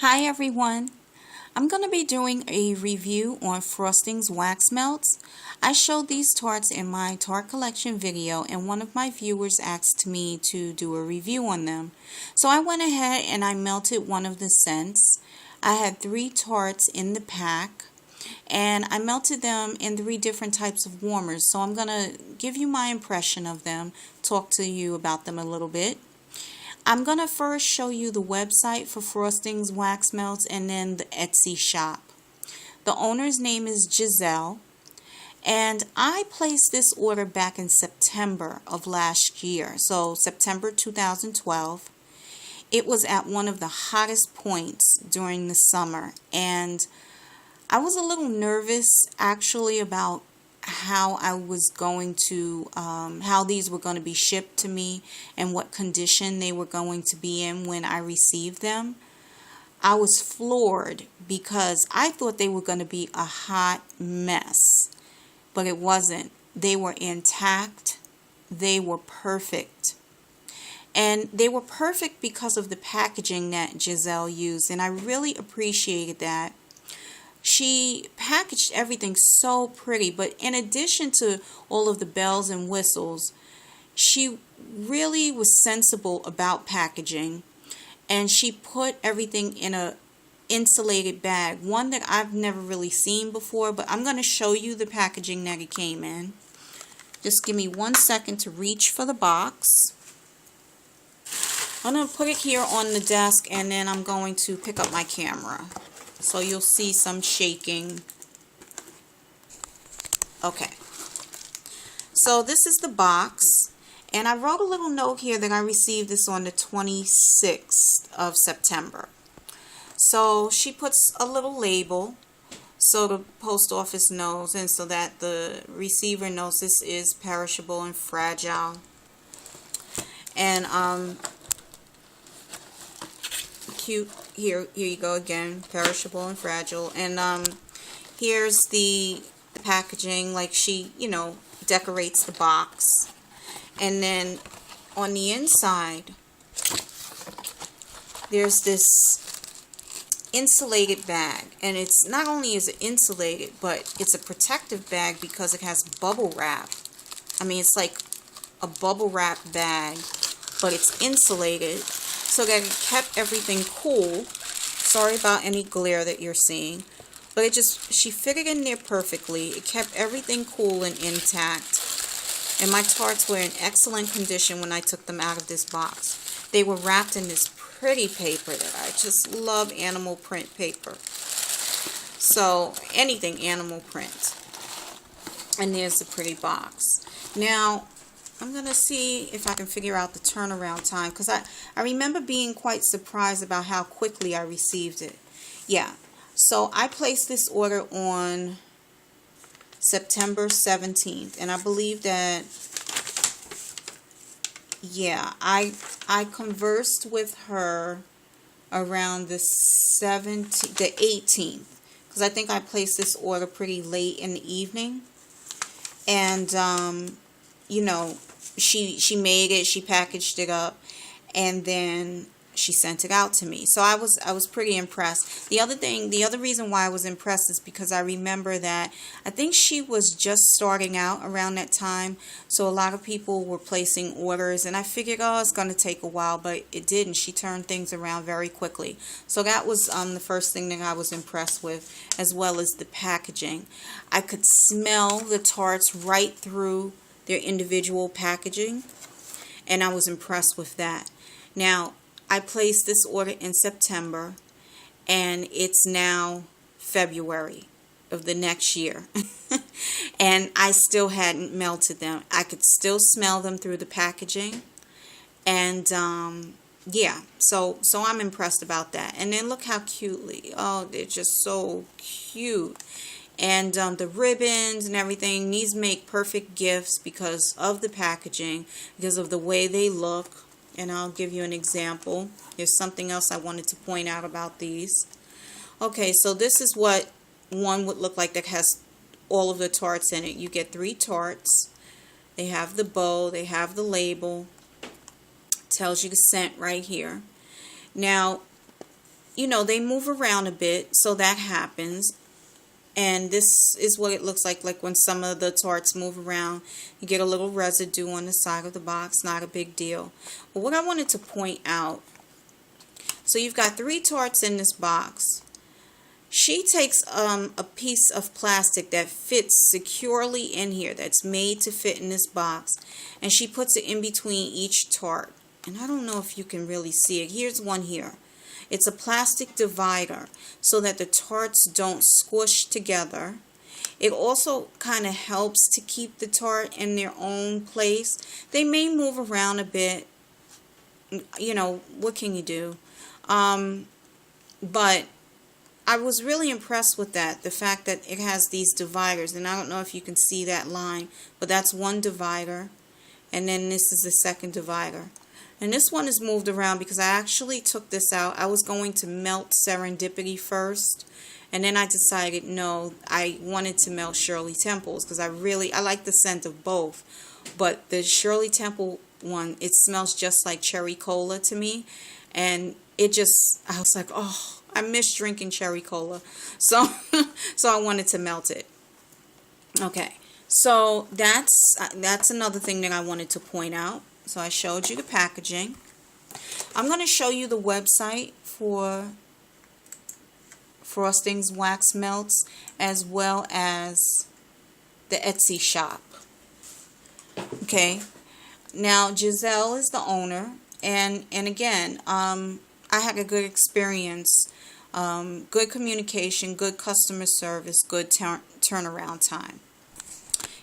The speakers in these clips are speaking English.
Hi everyone. I'm going to be doing a review on Frostings Wax Melts. I showed these tarts in my tart collection video and one of my viewers asked me to do a review on them. So I went ahead and I melted one of the scents. I had 3 tarts in the pack and I melted them in 3 different types of warmers. So I'm going to give you my impression of them, talk to you about them a little bit. I'm going to first show you the website for Frostings Wax Melts and then the Etsy shop. The owner's name is Giselle, and I placed this order back in September of last year, so September 2012. It was at one of the hottest points during the summer, and I was a little nervous actually about how I was going to, how these were going to be shipped to me and what condition they were going to be in when I received them. I was floored because I thought they were going to be a hot mess, but it wasn't. They were intact. They were perfect. And they were perfect because of the packaging that Giselle used, and I really appreciated that. She packaged everything so pretty, but in addition to all of the bells and whistles, she really was sensible about packaging, and she put everything in a insulated bag, one that I've never really seen before, but I'm going to show you the packaging that it came in. Just give me 1 second to reach for the box. I'm going to put it here on the desk, and then I'm going to pick up my camera. So you'll see some shaking. Okay. So this is the box. And I wrote a little note here that I received this on the 26th of September. So she puts a little label so the post office knows and so that the receiver knows this is perishable and fragile. And cute. Here you go again, perishable and fragile. And here's the packaging, like she, decorates the box. And then on the inside, there's this insulated bag. And it's not only is it insulated, but it's a protective bag because it has bubble wrap. I mean, it's like a bubble wrap bag, but it's insulated, so that it kept everything cool. Sorry about any glare that you're seeing. But she fit it in there perfectly. It kept everything cool and intact. And my tarts were in excellent condition when I took them out of this box. They were wrapped in this pretty paper that I just love, animal print paper. So, anything animal print. And there's the pretty box. Now, I'm going to see if I can figure out the turnaround time, because I remember being quite surprised about how quickly I received it. Yeah, so I placed this order on September 17th, and I believe that, yeah, I conversed with her around the 18th, because I think I placed this order pretty late in the evening, and she made it, she packaged it up, and then she sent it out to me. So I was pretty impressed. The other reason why I was impressed is because I remember that I think she was just starting out around that time. So a lot of people were placing orders, and I figured, oh, it's going to take a while, but it didn't. She turned things around very quickly. So that was the first thing that I was impressed with, as well as the packaging. I could smell the tarts right through their individual packaging, and I was impressed with that. Now, I placed this order in September, and it's now February of the next year, and I still hadn't melted them. I could still smell them through the packaging, and yeah, so I'm impressed about that. And then look how cutely, oh, they're just so cute. And the ribbons and everything, these make perfect gifts because of the packaging, because of the way they look. And I'll give you an example. There's something else I wanted to point out about these. Okay, so this is what one would look like that has all of the tarts in it. You get 3 tarts. They have the bow, they have the label. Tells you the scent right here. Now, you know, they move around a bit, so that happens. And this is what it looks like when some of the tarts move around. You get a little residue on the side of the box, not a big deal. But what I wanted to point out, so you've got 3 tarts in this box. She takes a piece of plastic that fits securely in here, that's made to fit in this box, and she puts it in between each tart. And I don't know if you can really see it. Here's one here. It's a plastic divider so that the tarts don't squish together. It also kind of helps to keep the tart in their own place. They may move around a bit. You know, what can you do? But I was really impressed with that, the fact that it has these dividers. And I don't know if you can see that line, but that's one divider. And then this is the second divider. And this one is moved around because I actually took this out. I was going to melt Serendipity first. And then I decided, no, I wanted to melt Shirley Temples because I like the scent of both. But the Shirley Temple one, it smells just like cherry cola to me. And I was like, oh, I miss drinking cherry cola. So, so I wanted to melt it. Okay, so that's another thing that I wanted to point out. So I showed you the packaging. I'm going to show you the website for Frostings Wax Melts, as well as the Etsy shop. Okay, now Giselle is the owner, and again, I had a good experience, good communication, good customer service, good turnaround time.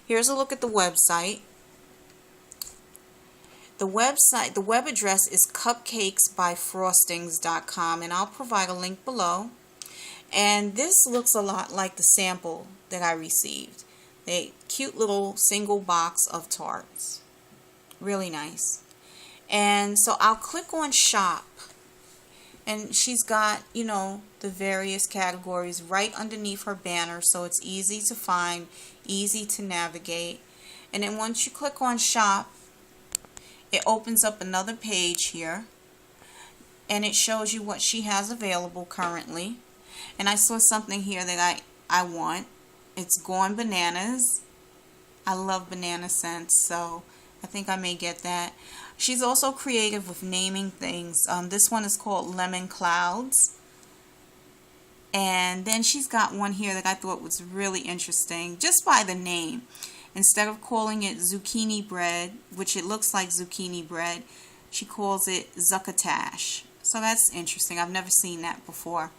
Here's a look at the website. The web address is cupcakesbyfrostings.com, and I'll provide a link below. And this looks a lot like the sample that I received. A cute little single box of tarts. Really nice. And so I'll click on shop. And she's got, you know, the various categories right underneath her banner, so it's easy to find, easy to navigate. And then once you click on shop, it opens up another page here, and it shows you what she has available currently. And I saw something here that I want. It's Gone Bananas. I love banana scents, so I think I may get that. She's also creative with naming things. This one is called Lemon Clouds. And then she's got one here that I thought was really interesting, just by the name. Instead of calling it zucchini bread, which it looks like zucchini bread, she calls it zuccotash. So that's interesting. I've never seen that before.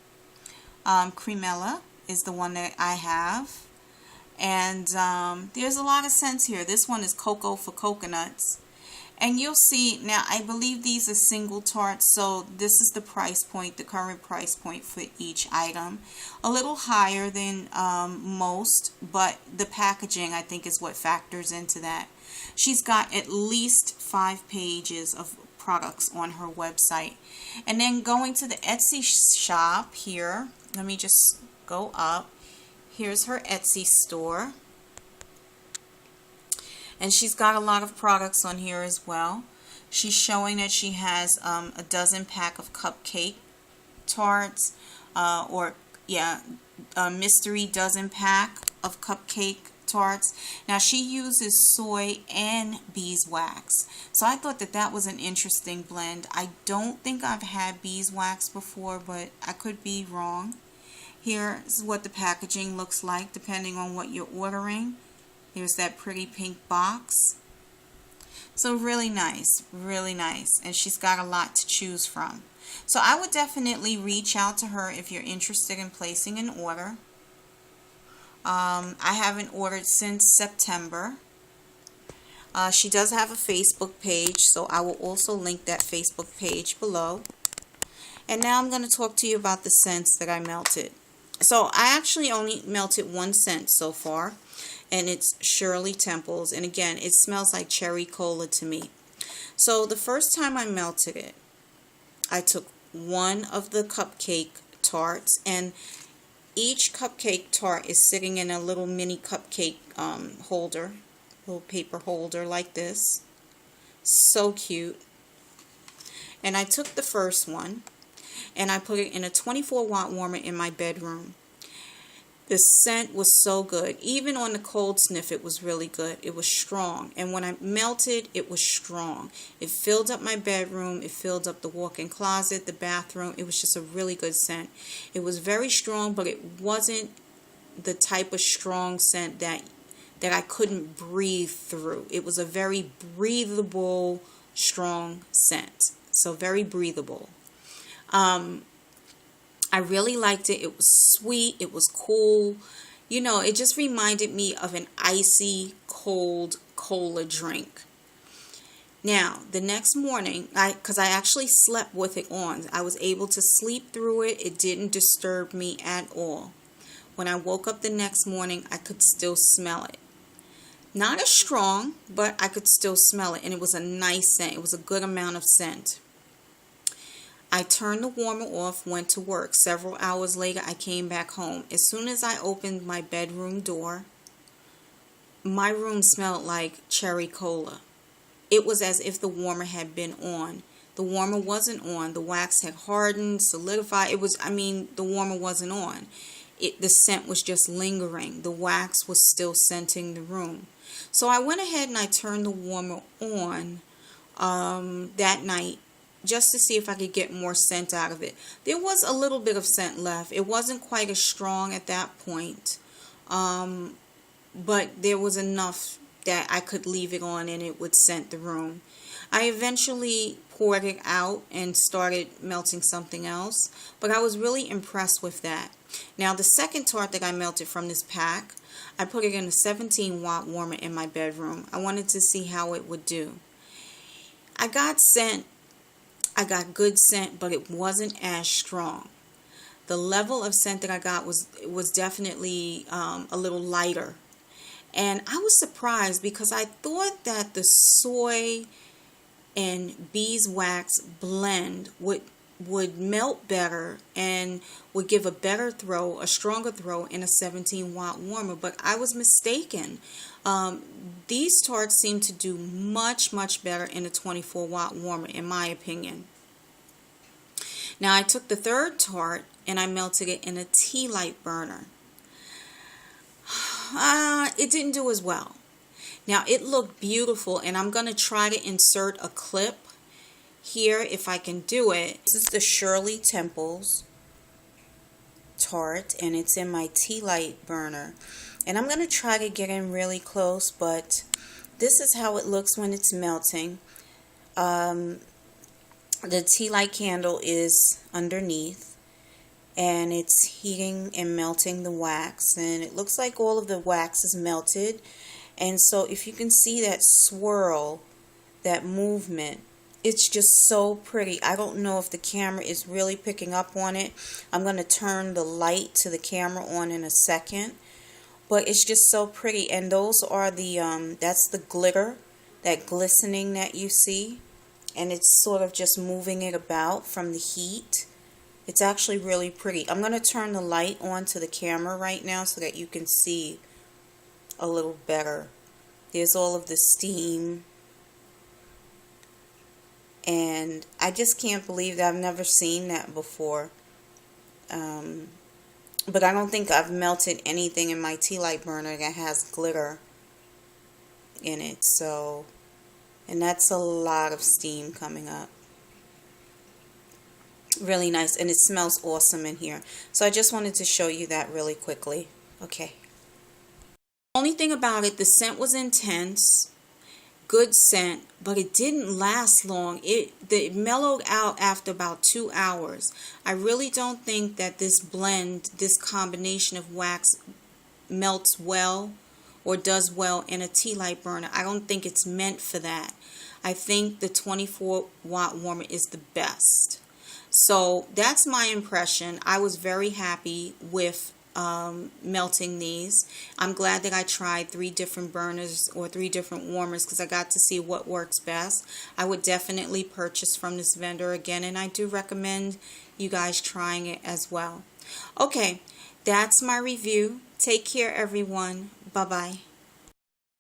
Creamilla is the one that I have. And there's a lot of scents here. This one is Cocoa for Coconuts. And you'll see, now I believe these are single tarts, so this is the price point, the current price point for each item. A little higher than most, but the packaging I think is what factors into that. She's got at least 5 pages of products on her website. And then going to the Etsy shop here, let me just go up. Here's her Etsy store. And she's got a lot of products on here as well. She's showing that she has a dozen pack of cupcake tarts, a mystery dozen pack of cupcake tarts. Now she uses soy and beeswax. So I thought that that was an interesting blend. I don't think I've had beeswax before, but I could be wrong. Here's what the packaging looks like depending on what you're ordering. Here's that pretty pink box. So really nice, really nice. And she's got a lot to choose from. So I would definitely reach out to her if you're interested in placing an order. I haven't ordered since September. She does have a Facebook page, so I will also link that Facebook page below. And now I'm going to talk to you about the scents that I melted. So I actually only melted 1 scent so far. And it's Shirley Temples, and again, it smells like cherry cola to me. So the first time I melted it, I took 1 of the cupcake tarts, and each cupcake tart is sitting in a little mini cupcake holder, little paper holder like this. So cute. And I took the first one, and I put it in a 24-watt warmer in my bedroom. The scent was so good. Even on the cold sniff, it was really good. It was strong. And when I melted, it was strong. It filled up my bedroom. It filled up the walk-in closet, the bathroom. It was just a really good scent. It was very strong, but it wasn't the type of strong scent that I couldn't breathe through. It was a very breathable, strong scent. So very breathable. I really liked it. It was sweet. It was cool. You know, it just reminded me of an icy, cold cola drink. Now, the next morning, because I actually slept with it on, I was able to sleep through it. It didn't disturb me at all. When I woke up the next morning, I could still smell it. Not as strong, but I could still smell it. And it was a nice scent. It was a good amount of scent. I turned the warmer off, went to work. Several hours later, I came back home. As soon as I opened my bedroom door, my room smelled like cherry cola. It was as if the warmer had been on. The warmer wasn't on. The wax had hardened, solidified. The warmer wasn't on. The scent was just lingering. The wax was still scenting the room. So I went ahead and I turned the warmer on that night, just to see if I could get more scent out of it. There was a little bit of scent left. It wasn't quite as strong at that point, but there was enough that I could leave it on and it would scent the room. I eventually poured it out and started melting something else, but I was really impressed with that. Now, the second tart that I melted from this pack, I put it in a 17-watt warmer in my bedroom. I wanted to see how it would do. I got scent. I got good scent, but it wasn't as strong. The level of scent that I got was definitely a little lighter. And I was surprised because I thought that the soy and beeswax blend would melt better and would give a better throw, a stronger throw in a 17-watt warmer, but I was mistaken. These tarts seem to do much, much better in a 24-watt warmer, in my opinion. Now, I took the third tart and I melted it in a tea light burner. It didn't do as well. Now, it looked beautiful, and I'm going to try to insert a clip here if I can do it. This is the Shirley Temples tart, and it's in my tea light burner. And I'm going to try to get in really close, but this is how it looks when it's melting. The tea light candle is underneath, and it's heating and melting the wax, and it looks like all of the wax is melted. And so if you can see that swirl, that movement, it's just so pretty. I don't know if the camera is really picking up on it. I'm going to turn the light to the camera on in a second. But it's just so pretty. And those are that's the glitter, that glistening that you see. And it's sort of just moving it about from the heat. It's actually really pretty. I'm going to turn the light on to the camera right now so that you can see a little better. There's all of the steam. And I just can't believe that. I've never seen that before. But I don't think I've melted anything in my tea light burner that has glitter in it. So, and that's a lot of steam coming up. Really nice. And it smells awesome in here. So I just wanted to show you that really quickly. Okay. Only thing about it, the scent was intense. Good scent, but it didn't last long. It mellowed out after about 2 hours. I really don't think that this blend, this combination of wax, melts well or does well in a tea light burner. I don't think it's meant for that. I think the 24-watt warmer is the best. So that's my impression. I was very happy with melting these. I'm glad that I tried 3 different burners or 3 different warmers because I got to see what works best. I would definitely purchase from this vendor again, and I do recommend you guys trying it as well. Okay, that's my review. Take care, everyone. Bye-bye.